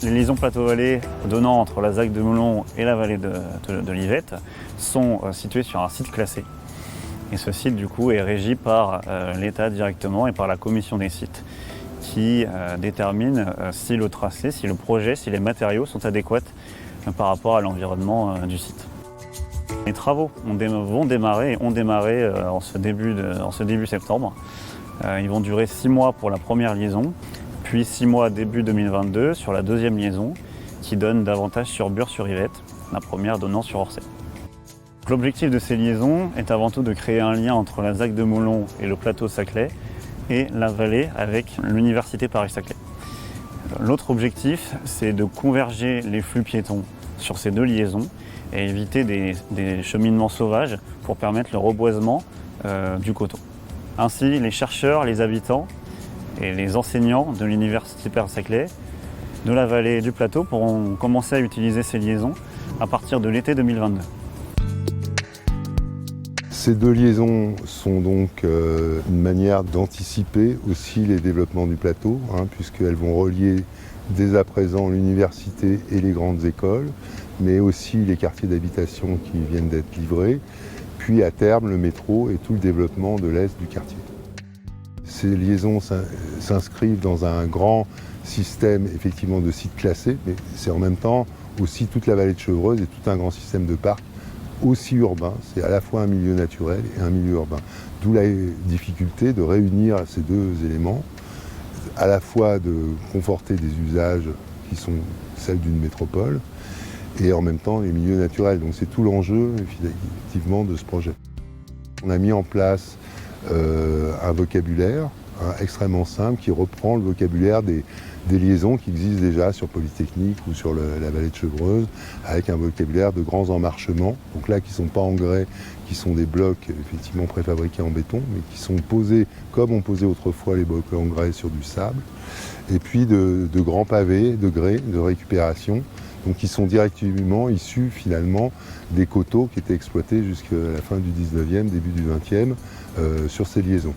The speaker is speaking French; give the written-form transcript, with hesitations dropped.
Les liaisons plateau-vallée donnant entre la ZAC de Moulon et la vallée de l'Yvette sont situées sur un site classé. Et ce site du coup est régi par l'État directement et par la commission des sites qui détermine si le tracé, si le projet, si les matériaux sont adéquats par rapport à l'environnement du site. Les travaux vont démarrer et ont démarré en ce début septembre. Ils vont durer 6 mois pour la première liaison, puis 6 mois début 2022 sur la deuxième liaison qui donne davantage sur Bure-sur-Yvette, la première donnant sur Orsay. L'objectif de ces liaisons est avant tout de créer un lien entre la ZAC de Moulon et le plateau Saclay et la vallée avec l'université Paris-Saclay. L'autre objectif, c'est de converger les flux piétons sur ces deux liaisons et éviter des cheminements sauvages pour permettre le reboisement du coteau. Ainsi, les chercheurs, les habitants et les enseignants de l'université Paris-Saclay, de la vallée et du plateau pourront commencer à utiliser ces liaisons à partir de l'été 2022. Ces deux liaisons sont donc une manière d'anticiper aussi les développements du plateau, puisqu'elles vont relier dès à présent l'université et les grandes écoles, mais aussi les quartiers d'habitation qui viennent d'être livrés, puis à terme le métro et tout le développement de l'est du quartier. Ces liaisons s'inscrivent dans un grand système effectivement de sites classés, mais c'est en même temps aussi toute la vallée de Chevreuse et tout un grand système de parcs aussi urbain. C'est à la fois un milieu naturel et un milieu urbain. D'où la difficulté de réunir ces deux éléments, à la fois de conforter des usages qui sont celles d'une métropole et en même temps les milieux naturels. Donc c'est tout l'enjeu effectivement de ce projet. On a mis en place un vocabulaire extrêmement simple qui reprend le vocabulaire des liaisons qui existent déjà sur Polytechnique ou sur la vallée de Chevreuse, avec un vocabulaire de grands emmarchements, donc là qui ne sont pas en grès, qui sont des blocs effectivement préfabriqués en béton, mais qui sont posés comme on posait autrefois les blocs en grès sur du sable, et puis de grands pavés de grès de récupération, donc qui sont directement issus finalement des coteaux qui étaient exploités jusqu'à la fin du 19e, début du 20e sur ces liaisons.